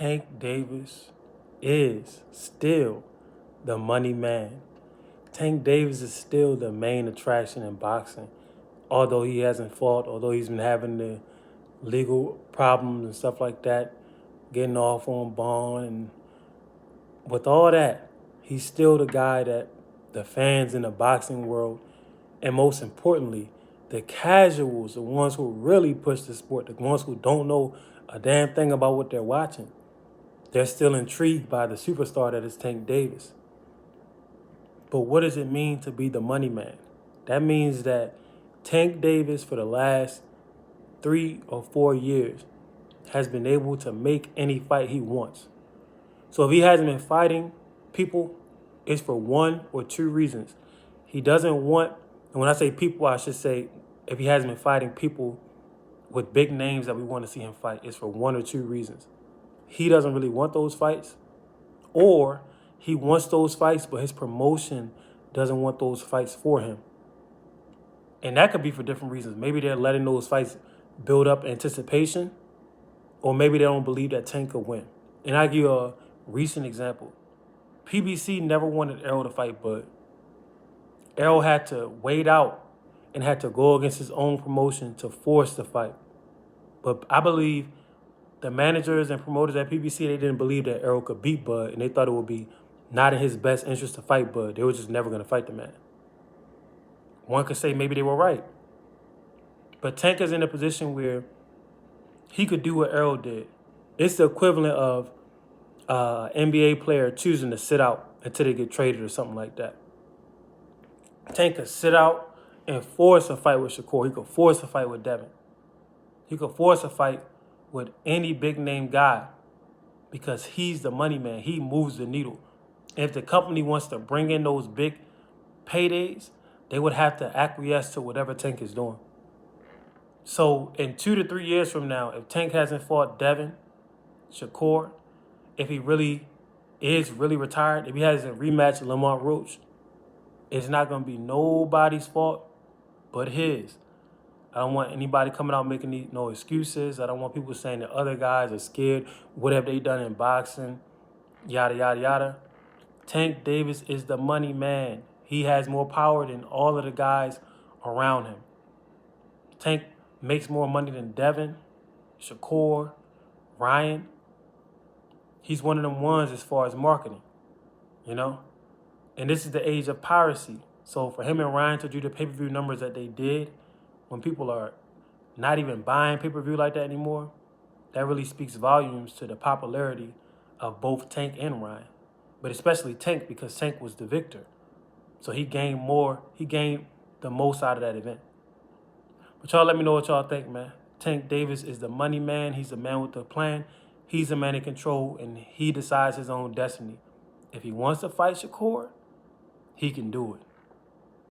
Tank Davis is still the money man. Tank Davis is still the main attraction in boxing. Although he hasn't fought, although he's been having the legal problems and stuff like that, getting off on bond, and with all that, he's still the guy that the fans in the boxing world, and most importantly, the casuals, the ones who really push the sport, the ones who don't know a damn thing about what they're watching, they're still intrigued by the superstar that is Tank Davis. But what does it mean to be the money man? That means that Tank Davis, for the last 3 or 4 years, has been able to make any fight he wants. So if he hasn't been fighting people, it's for one or two reasons. He doesn't want, and when I say people, I should say if he hasn't been fighting people with big names that we want to see him fight, it's for one or two reasons. He doesn't really want those fights, or he wants those fights, but his promotion doesn't want those fights for him. And that could be for different reasons. Maybe they're letting those fights build up anticipation, or maybe they don't believe that Tank could win. And I'll give you a recent example. PBC never wanted Errol to fight Bud. Errol had to wait out and had to go against his own promotion to force the fight. But I believe the managers and promoters at PBC, they didn't believe that Errol could beat Bud, and they thought it would be not in his best interest to fight Bud. They were just never going to fight the man. One could say maybe they were right. But Tank is in a position where he could do what Errol did. It's the equivalent of an NBA player choosing to sit out until they get traded or something like that. Tank could sit out and force a fight with Shakur. He could force a fight with Devin. He could force a fight with any big name guy because he's the money man. He moves the needle. And if the company wants to bring in those big paydays, they would have to acquiesce to whatever Tank is doing. So in 2 to 3 years from now, if Tank hasn't fought Devin, Shakur, if he really is retired, if he hasn't rematched Lamont Roach, it's not going to be nobody's fault but his. I don't want anybody coming out making no excuses. I don't want people saying that other guys are scared. What have they done in boxing? Yada, yada, yada. Tank Davis is the money man. He has more power than all of the guys around him. Tank makes more money than Devin, Shakur, Ryan. He's one of them ones as far as marketing, you know? And this is the age of piracy. So for him and Ryan to do the pay-per-view numbers that they did, when people are not even buying pay-per-view like that anymore, that really speaks volumes to the popularity of both Tank and Ryan. But especially Tank, because Tank was the victor. So he gained the most out of that event. But y'all let me know what y'all think, man. Tank Davis is the money man. He's the man with the plan. He's the man in control, and he decides his own destiny. If he wants to fight Shakur, he can do it.